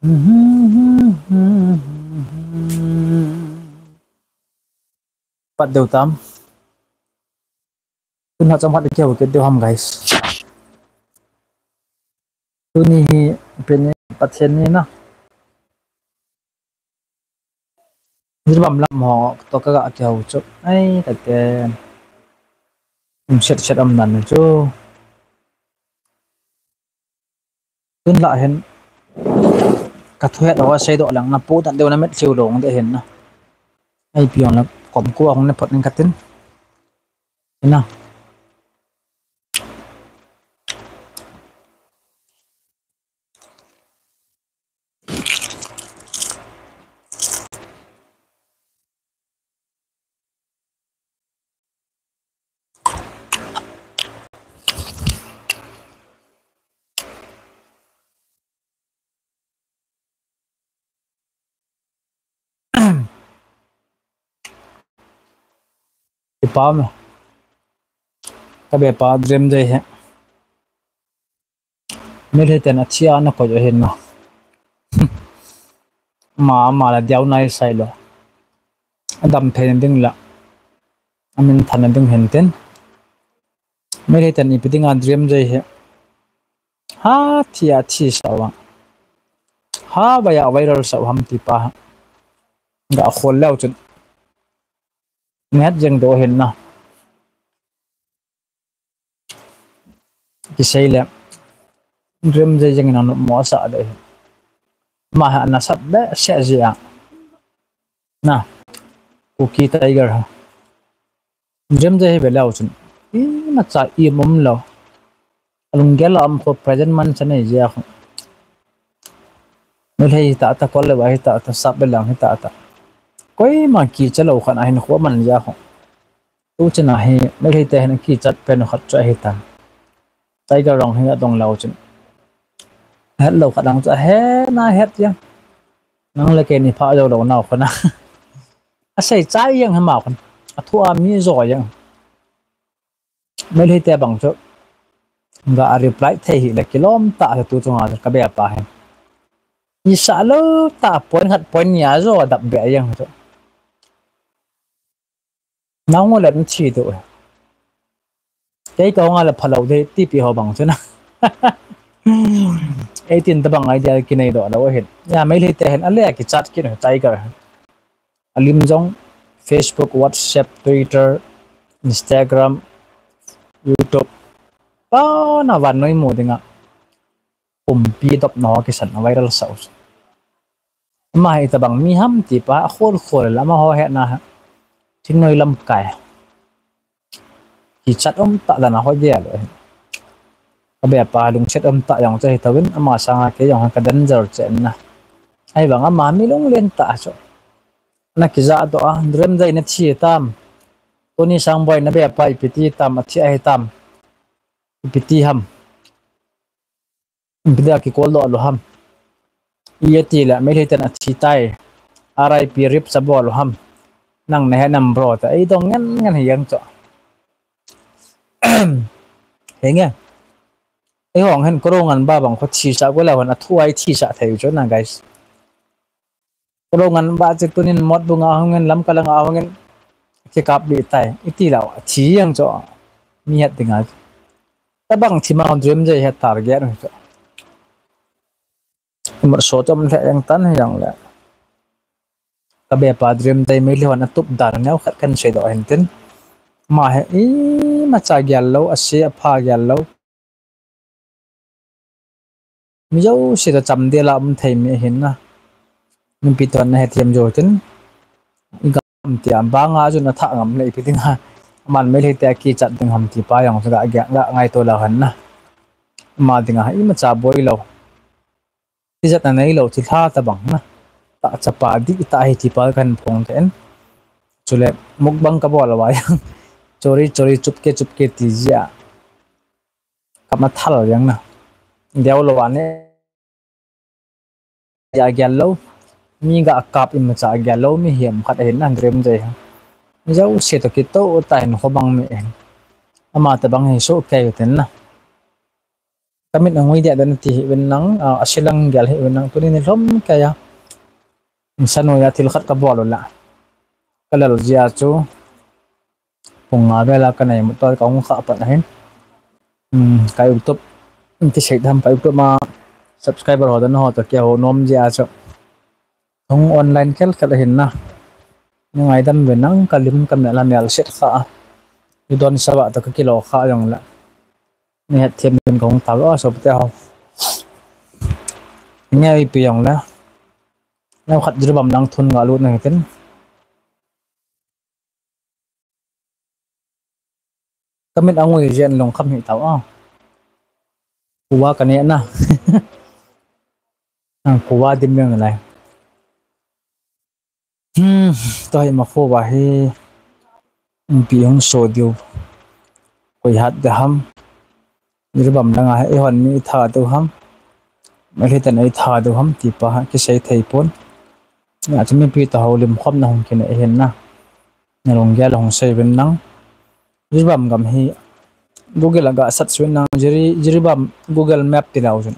Bắt đầu tám tôi nói trong hoạt kiểu cái điều hầm guys tôi ni bên bắt sen ni na như bầm lắm họ to cái gạo kiểu chút ấy tại cái set set âm nắn chứ tôi lại hiện cả thuê đó xây độ lằng na pu tận đều na met chiều đồ để hiện na ai pion là cọm cua không nên phật nên cắt tin thế nào thì pa mà cái bề pa dream đây hè mấy cái tên chia nó có chỗ hiện nào mà là đeo này sai rồi đâm phèn đinh là mình thành đinh hiện tên mấy cái tên ipiting anh dream đây hè ha thì sao ha bây giờ viral sao ham thì pa đã khôn leo chút nét dân đồ hiện nào cái xây là dream dây dân nào nó sợ đấy mà hạn là sắp bé sẽ gì ạ nào cookie tiger ha dream dây về lâu chứ ý mà chạy im ôm lâu lùng ghé làm có present man chân này gì không nếu hay ta có lời bài ta sắp bên lòng ta coi mà kỳ chơi lâu khăn anh khó mình ra không tu chân này nếu hay ta hay kỳ chặt bên nó khát chạy hết ta tiger rong hay đông lâu chứ hết lâu khát đang chạy hết na hết chứ năng là cái này phá đâu đâu nào khăn à xây tráiยังhả con thua mi rồiยังไม่ได้แต่บางจุดก็ reply เที่ยละกิโลมตาตัวตรงนั้นก็แบบไปอีสาลูตาปนหัดปนยาโจดับเบี้ยยังจุดน้องเล่นชีตัวใจก็งาละพะเราได้ที่ปีหัวบางจุดนะไอ้ตินตะบังไอเดียกินไอ้ดอกเราเห็นอย่าไม่ได้แต่เห็นอะไรกิจจัดกินใจก็อลิมจง Facebook WhatsApp Twitter Instagram YouTube bao na van nói mù tiếng ạ pi đọc nó cái sản viral sau mà hay ta bằng mi ham chỉ pa khôn khôn là mà họ hẹn na chính nơi lâm cài chỉ chặt tạ là nó hỏi gì rồi cái bè pa đúng chết tạ dòng chơi tao biết mà sang cái dòng cái đánh giờ chuyện na hay bằng mà mi lung lên tạ cho na cái giá đó dream dây nó chỉ tam tôi ni sang boy na bè pa ipiti tam chi ai tam ipiti ham ipiti ki call lo ham ieti la mai thei tan chi tai RIP rip sa bol ham nang ne nam bro ta ai dong ngan hiang cho thế nghe ai hong hen ko rongan ba bang ko chi sa ko la wan thuai chi sa thei cho na guys ko rongan ba che tunin mod bunga hongen lam kala nga hongen ke kap bi tai iti la chi yang cho mi het tinga ta bang chi ma dream je het target cho một số trong lẽ yang tan yang là các bé pa dream tay mấy liều nó tụt đàn nhau khát cần sẽ đòi hành tinh mà hệ ý mà chạy gel lâu sẽ pha gel lâu mình dấu sẽ chậm đi làm thầy mình hiện na mình bị tuần này tiêm rồi tính gặp tiệm ba ngã cho nó thả ngầm lại bị tiếng ha mà mấy thầy tay kia chặn tiếng hầm thì ba yang sẽ gạ ngay tôi là hắn na mà tiếng ha ý mà chả bôi lâuที่จะไหนเราที่ท่าตะบังนะตาจะปาดิตาให้ที่ปากันพงเต็นจุเล่มุกบังกบอลไว้chori chup ke tizia kama thal yang na deu lo ane ya gello mi ga kap im cha gello mi hiam khat hen an rem je mi jau se to ki to ta en ho bang mi en ama ta bang he so ke ten na kami ngoi dia dan ti benang asilang gal he benang tu ni rom kaya insan ya til khat ka bol la kalal jia chu punga bela kanai mutol kaung kha pa hin kai youtube ti sei dham pa youtube ma subscriber ho dan ho to kya ho nom jia chu thong online kel kal hin na ngai dan benang kalim kam la mel set kha don sawa to ka kilo kha yong la ni het thêm bên công tao đó sụp tao nghe bị piang la nó khát dữ bầm đang thun ngã luôn này tính cái mình ăn ngoài diện lòng khăm hiện tao à qua cái này na qua tìm miếng này tôi mà khô bà hi bị hông sôi điều quay hạt để hâm dữ bầm đang ai hoàn mi thà tu hâm mấy cái tên ấy thà tu hâm thì bà cái xây thầy bốn nhà chúng mình bị tàu liềm khom nào cái này hiện na nhà lòng gia lòng xây bên nắng dữ bầm cầm hi Google là gã sắt xuyên năng dữ bầm Google Map thì nào rồi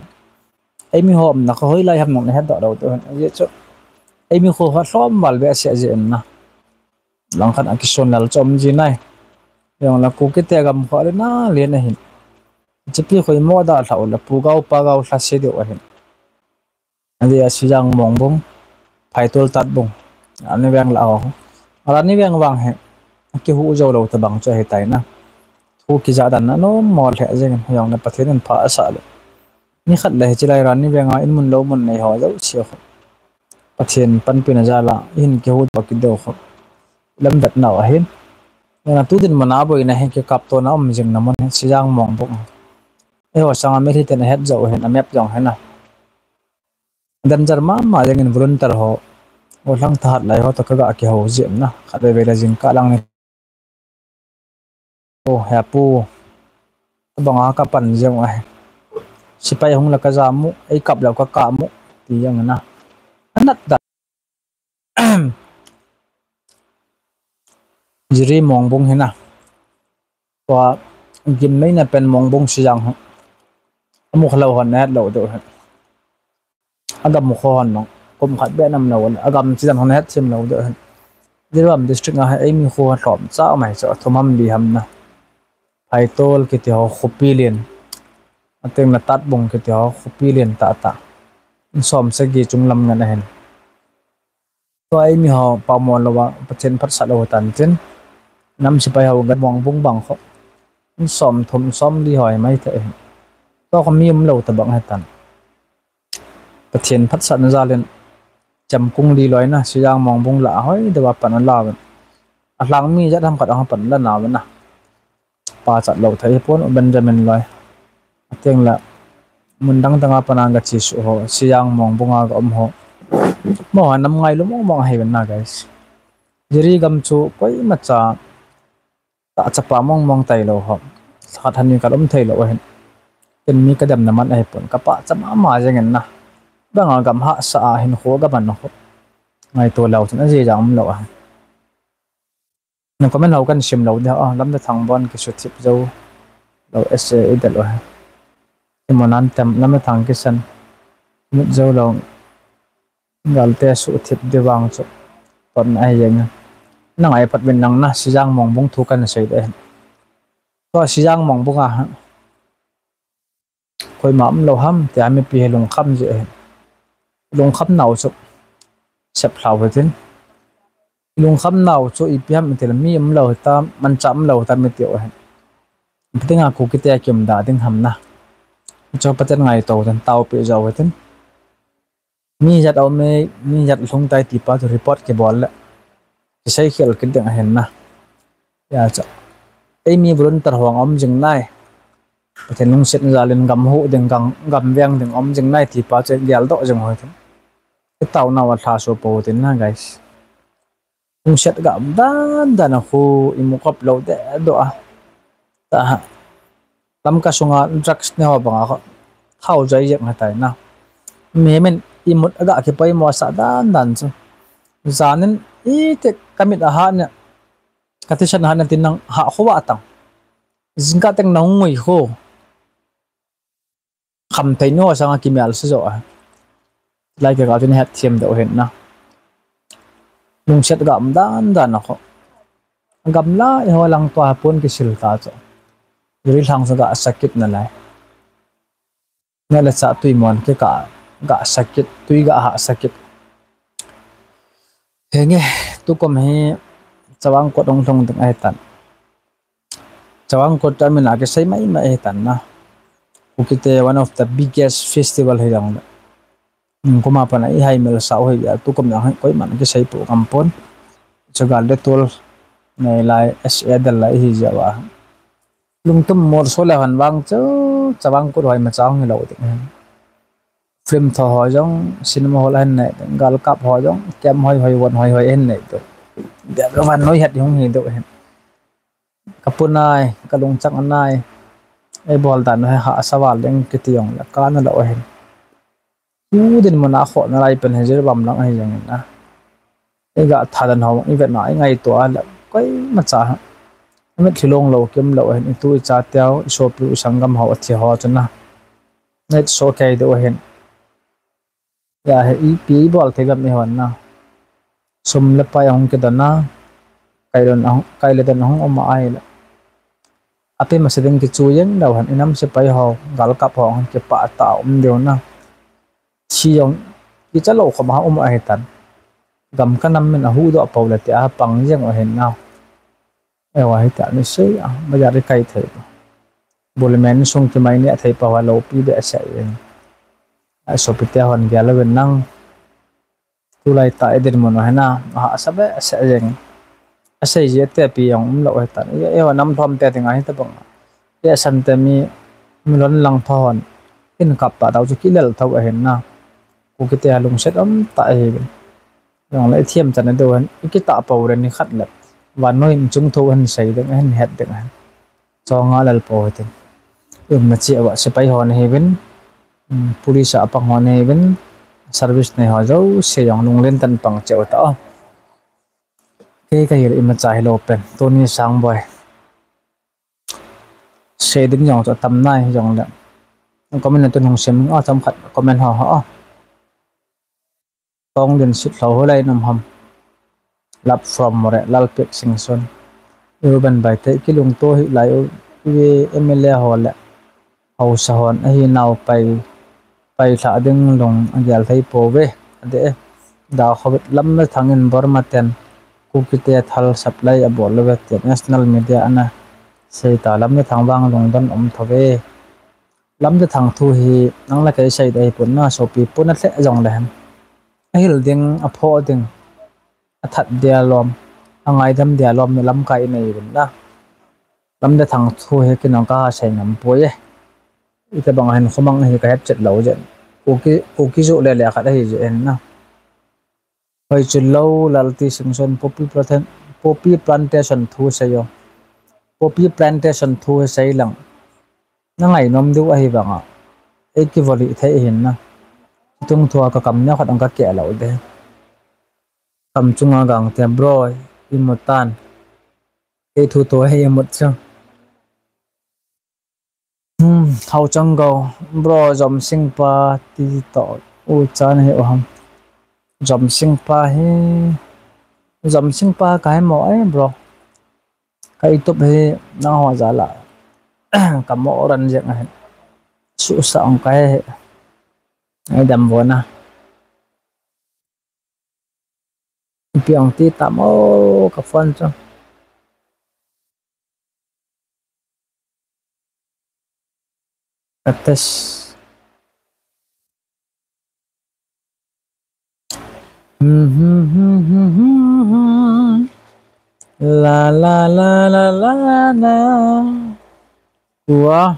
ấy mi hôm nó có hơi lại hầm này hết đỏ đầu tôi dễ chứ ấy mi khô phát xóm vào bé sẽ dễ na lòng khăn cái son là trong gì này rằng là cô cái tay cầm khó đến na liền này chỉ biết khơi mua đã thầu là pu gao là sẽ được hiện anh đi sử dụng mong bông phải tuân tắt bông anh ấy đang lão anh ấy đang vàng hệ cái hũ dầu đầu từ bằng cho hệ tài na thu cái giá đàn nó mòn hệ gì rằng là bắt thế nên phá sợ được như khát lại chỉ lại anh ấy đang in mun lâu mun này họ dấu chiều bắt thiên pan pin ra là in cái hũ vào cái đầu không lâm đặt nào hết nên là tu tin mà ná bồi này cái cặp tôi nó mình dừng nằm mình sử dụng mong bông ấy họ sang mấy thì hết dầu hết là mép dòng hết nào dan jar mà dengan volunteer ho lang that lai ho to ka ki ho jem na khat be la jing ka lang ni o hapu banga ka pan jeng ai sipai hong la ka jamu ei kap la ka mu ti yang na anat da jiri mong bung hena wa gim mai na pen mong bung si jang amu khalo hon net lo do agam khon no kom khat be nam lo agam chi jang hon het sim lo do diram district nga ai mi kho hlom cha mai cha thomam bi ham na ai tol ki ti ho khupilin ateng na tat bong ki ti ho khupilin ta som se gi chunglam nga na hen to ai mi ho pa mon lo wa pachen phat sa lo tan chen nam si pai ho gan mong bung bang kho som thom som đi hỏi mai thế to có miêm lâu ta bằng hai tần bát thiên phát sẵn ra lên chấm cung đi lối na suy giang mong bung lạ hỏi để bà phần là bên lăng mi rất tham khảo hàng phần là nào bên na ba chặt lâu thấy bốn bên ra mình lối tiếng là mình đang tăng apa nang gachi su ho suy giang mong bung aga ho mo năm ngày lúc mong hay bên na guys jadi gam chu koi macha ta chapa mong tai lo ho khat han ni kalom thei lo hen ken mi kadam naman ai pon kapa chama ma jengen na banga gam ha sa hin kho ga ban no ngai to lo chen ji jang lo a na comment lo kan sim lo da lam da thang bon ki su thip zo lo sa da lo imonan tam lam da thang ki san mit zo lo gal te su thip de wang chu ton ai jeng nang ai pat ben nang na si jang mong bung thu kan sei de to si jang mong bung a khoi mam lo ham te ami pi long kham je long kham nào chu sep hlau ve tin long kham nào chu ipiam tel mi am lo ta man cham lo ta mi tio hen tinga ku ki te kim da ding ham na cho paten ngai to tan tau pe zo ve tin mi jat au me mi jat long tai ti pa to report ke bol la sai khel kin ding hen na ya cha ei mi volunteer hong om jing nai then nung set ra lên gam hu đừng gam veng đừng om jing nai thì pa che gyal do jong hoi thum cái tàu nào tha so po tin na guys nung set gam dan na khu imu kap lo de do a ta lam ka sunga drugs ne wa banga kho khau jai yek na tai na me men imut aga ke pai mo sa dan chu zanin i te kamit a ha ne katishan ha na tin nang ha kho wa tang zinga teng nang ngoi kho khăm thấy nó sang kim mèo sử dụng lại cái gọi hết thêm độ hiện na lung set gam dan dan nó gam lại hồi lăng toa pun cái sil ta cho rồi lăng sa sakit na lại nghe là sa tui mon cái cả gạ sakit tui gạ hạ sakit thế nghe tu kom he chawang ko dong thong teng ai tan chawang ko ta min la cái sai mai mai tan na ukite one of the biggest festival he dang kuma pa na i hai mel sau he ya tu kom yang koi man cái sai pu kampon chagal de tol nei lai sa dal lai hi jawa lung tum mor so la han wang chu chawang ko roi ma chang lo te film tho ho jong cinema hall han nei gal kap ho jong kem hoi hoi won hoi hoi en nei to de ka van noi het hong hi do hen kapunai kalung chak anai e bol dan ha sawal deng kitiong la kan la o hen u din mona kho na lai pen hejer bam lang ai jang na e ga thadan ho i vet na ngai to ala koi ma cha met thilong lo kem lo hen tu cha tiao sopu sangam ho athi ho chana net so kai do hen ya he i pi bol the gam me hon na sum le pa yong ke dana kai le dan hong oma ai la ape ma sedeng ki chu yen daw han inam se pai ho gal kap ho ke pa ta deu na chi yong ki cha lo khom ha ai tan gam kanam men a hu do paula te a pang jeng o hen na e wa hi ta ni se a ma ya ri kai the bol men song ki mai ne thei pa wa lo pi be sa yen a so pi te hon ga la wen nang tu lai ta edir mon ha na ha sabe sa jeng asai je te pi yong lo ta e wa nam thom te tingai ta bang ya san te mi lon lang thon in kap pa daw chu ki lel tho a hen na ku ki te lung set om ta e yong lai thiam chan do han ki ta paw ren ni khat lat wan noi chung tho han sai deng han het deng han cho nga lal po te ma chi wa se pai hon he ben police apang hon he ben service ne ho zo se yong lung len tan pang cheu ta cái im chai lo pen to ni sang boy se ding yong cho tam nai yong la comment tu nong sem a cham khat comment ha ha tong den sit lo lai nam ham lap from more lal pek sing son urban bai te kilung to hi lai we mla hol au sa hon a hi naw pai tha ding long agyal thai po ve ade da khobit lam na thangin borma ten kukite thal supply a bol le national media ana sei ta lam na thangwang longdan thove lam de thang thu hi nang la kai sei dai pun na so pi pun a hle jong le han hil ding a pho ding a that dia lom angai dam dia lom ne lam kai nei bun na lam de thang thu he ki nang ka sei nam poye ite bang han khomang hi ka het chet lo je ki zo le le kha dai je en na hoi chu lo lalti singson poppy plantation thu sayo poppy plantation thu sai lang na ngai nom du a hi banga ekivali thai hin na tung thua ka kam na khat ang ka ke lo de kam chunga gang te bro imutan e thu to he mut chang thau chang go bro jom sing pa ti to u chan he ham jom sing pa cái mỏ ấy bro cái top he na hoa giá là cả mỏ ran dạng này su sọng cái đầm vốn à piang ti tamo ka phone cho atas la la la la la la Ủa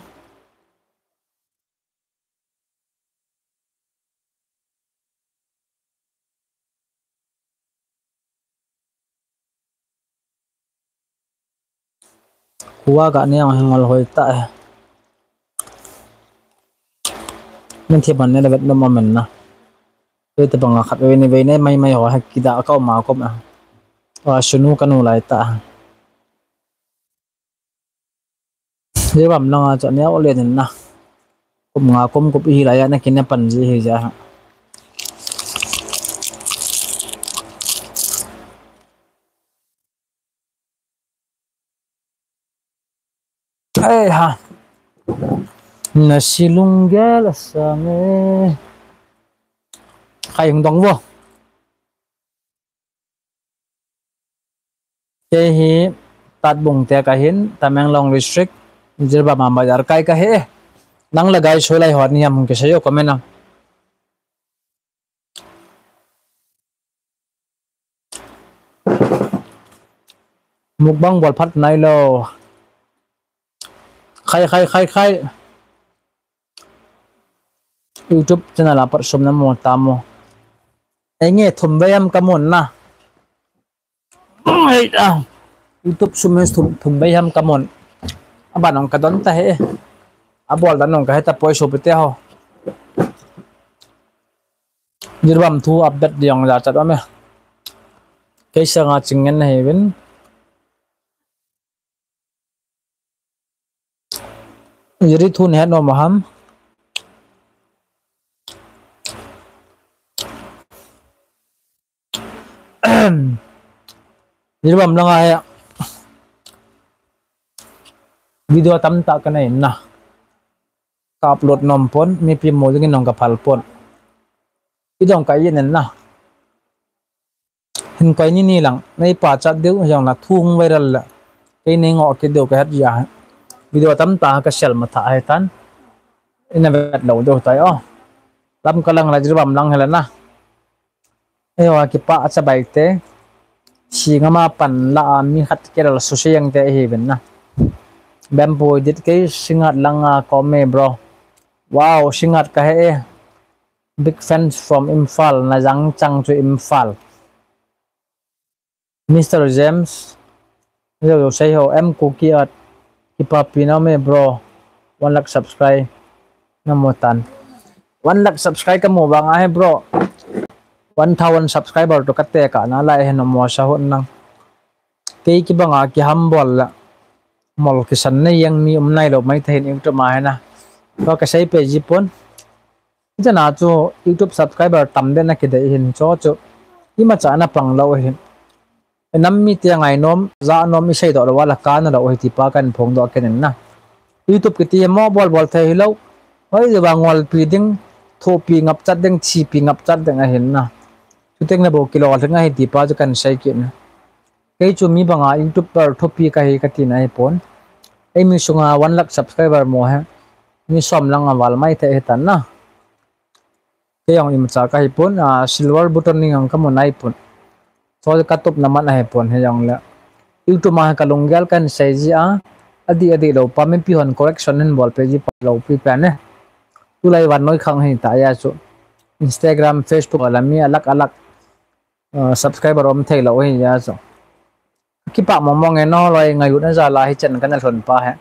Ủa cả này hàng ngồi hồi tại mình thiệp bản này là vật lâm mà mình nè tôi tập bằng khát về này may hỏi hay kỳ đạo câu mà có mà và sunu canu lại ta nếu bằng năng chọn néo lên nè kum nga kum kup hi la ya na kin pan ji hi ja ai ha na silung gel asame khai hung dong vô te hi tat bung te ka hin tamang long district jirba ma bazar kai ka he nang lagai cholai hot ni am ke sayo comment na mukbang bol phat nai lo khai YouTube channel apar som na mo tamo enge thum bayam kamon na ai da YouTube sumes thum bayam kamon aban ong kadon ta he abol dan ong ka he ta poi so pete ho nirbam thu update diong la chat ame kaisa nga chingen na heven yeri thun he no maham nirbam langa ya video tam ta ka nai na ka upload nom pon mi pi mo jing nong ka phal pon idong ka yen na hin kai ni lang nei pa chat deu yang na thung viral la ke nei ngo ke deu ka hat ya video tam ta ka sel ma tha hai tan ina vet lo do tai o lam ka lang la nirbam lang hela na ewa ki pa acha bai te singama pan la mi khat ke la so se yang te hi ben na bamboo dit ke singat langa kome bro wow singat ka he big fans from Imphal na jang chang to Imphal Mr. James yo say ho em cookie at ipapina me bro 1 lakh subscribe na motan 1 lakh subscribe ka mo ba nga he bro 1000 subscriber to katte ka na la he no mo sa hon nang ke ki ba nga ki humble la mol ki san nei yang mi nai lo mai thein YouTube ma na to ka sai page pon jana chu YouTube subscriber tam de na ki de hin cho chu i ma cha na pang lo hin nam mi te ngai nom za nom mi sei do wala ka na lo ti pa kan phong do ken na YouTube ki ti mo bol thei lo hoi je ba ngol pi ding tho pi ngap chat ding chi pi ngap chat ding a hin na chu tek na bo kilo thanga hi ti pa chu kan sai ki na ke chu mi banga YouTube per thopi ka hi ka ti na hi pon ai mi sunga 1 lakh subscriber mo ha mi som lang awal mai the hetan na ke yang im cha ka hi pon silver button ni ang ka mo nai pon so ka top naman na hi pon he yang la YouTube ma ka longyal kan sai ji a adi lo pa me pi hon correction hen bol pe ji pa lo pi pa ne tu lai wan noi khang hi ta ya chu Instagram Facebook ala mi alak subscriber om thei lo hi ya chu ki pa mong e no loi ngai ut na za la hi chen kan thon pa ha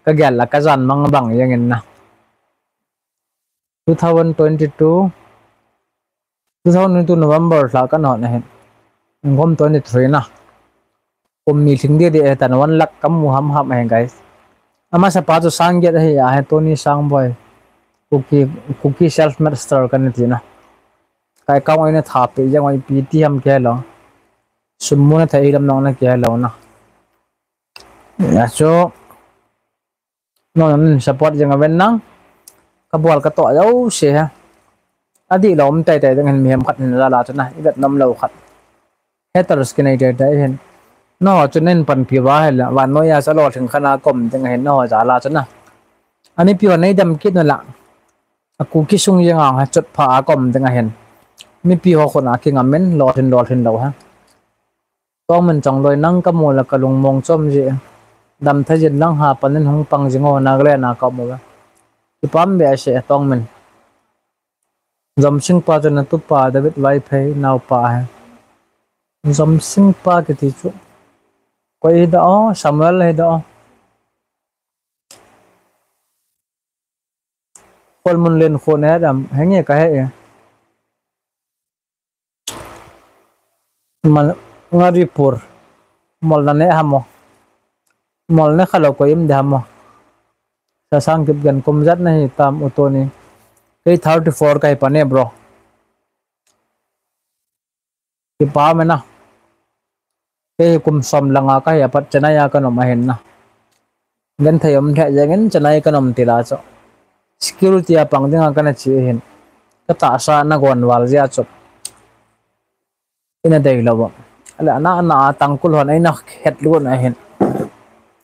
ka gyal la ka jan mang bang yang en na 2022 November la kan ho na hen ngom 23 na kum mi thing de tan 1 lakh kam mu ham hai guys ama sa pa chu sang get he ya he Tony sang boy cookie self master kan ti na kai kaung ina tha pe yang ai ptm ke lo sumuna thai lam nong na ke lo na ya cho no support jang awen nang ka bol ka to yo se ha adi lom tai dang hen mi ham khat na la chu na idat nam lo khat haters ke nei dai hen no chu nen pan pi wa he la wan no ya sa lo thing khana kom jang hen no za la chu na ani pi nei dam kit no la aku ki sung yang ha chot pha kom jang hen mi pi ho khona ki ngamen lo thin lo ha to man chong loi nang ka mo la ka lung mong chom ji dam thajin lang ha panen hong pang jingo na gle na ka mo ki pam be se tong men zom sing pa jan tu pa David wifi now pa hai zom sing pa ke ti chu koi da Samuel he da kol mun len khone dam henge ka he mal ngaripur mol na ne hamo mol ne khalo ko im damo sa sang kip gan kum zat na hi tam uto ni cái 34 cái pane bro cái pa me na cái kum som langa ka ya pat chana ya ka no ma hen na gan thayom tha jangen chana ka nom tila cho security a pang dinga kana chi hen ka ta sa na gon wal ja chop ina dei lo ala na tangkul hon ai na het lu na hen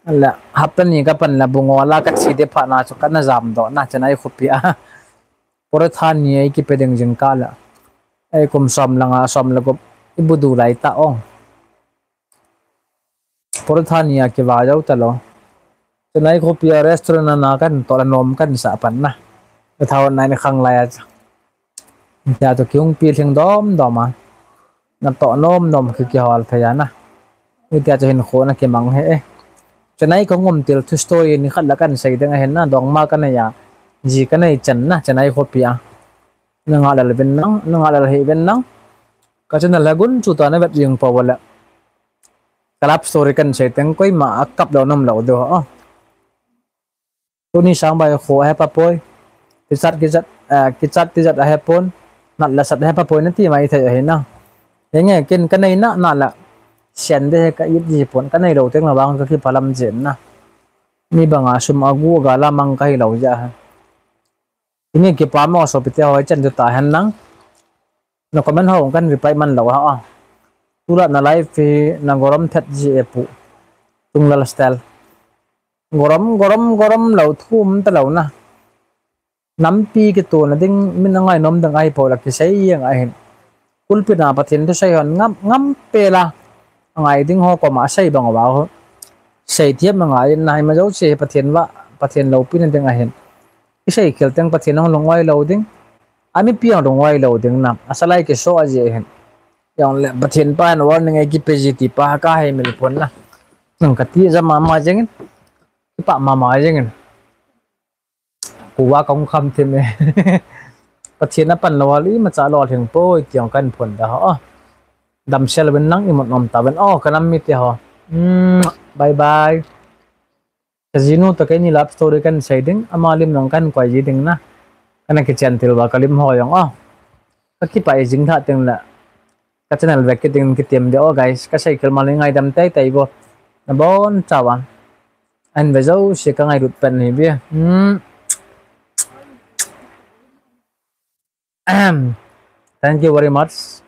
ala hapan ni ka pan la bungola ka chi de pha na cho kana jam do na chanai khupia pore than ni ai ki pedeng jing kala ai kum som langa som lagop ibudu lai ta ong pore than ni ki wa jau talo chanai khupia restaurant na kan to la nom kan sa pan na thawon nai ni khang lai ya to kyung pi thing dom doma na to nom ki hol phaya na ni tia cho hin kho na ki mang he chanai ko ngom til thu story ni khala kan sei deng hen na dong ma kan ya ji kan ai chan na chanai khopia na nga dal ben nang na nga dal he ben nang ka chen lagun chu ta na bet jing pa wala kalap story kan sei teng koi ma akap do nam lo do ha tu ni sang bai kho he pa poi ki chat ti zat he pon nat la sat he pa poi na ti mai thai he na nghe ken cái này na la sen de ka yit ji pon cái này đầu tiếng là bang ka ki palam jen na ni banga sum agu ga la mang kai lo ja ini ki pa mo so pite ho chen ta han nang no comment ho kan reply man lo ha pura na live fi na gorom that ji epu tung la style gorom lo thum ta lo na nam pi cái tu na ding min ngai nom dang ai po la ki sei yang ai kulpina pathin to sai hon ngam pela ngai ding ho ko ma sai bang wa ho sai thiep ma ngai nai ma jo che pathin lo pin ding a hen i sai kel teng pathin ho longwai lo ding ami piang longwai lo ding na asalai ke so a je hen yang le pathin pa no warning ai ki pgt pa ka hai mil pon na nang ka ti za ma jeng pa ma jeng ku wa kong kham thêm ne pathian na pan lawali ma cha lo theng po kyang kan phun da ho dam sel ben nang imot nom ta ben kanam mi te ho bye bye kazino to kai ni love story kan shading amalim nang kan kwai ji ding na kana ki channel ba kalim ho yang ka ki pai jing tha teng la ka channel vek ki ding ki tem de guys ka cycle ma ngai dam tai bo na bon chawan an ve zo se ka ngai rut pen ni bia thank you very much.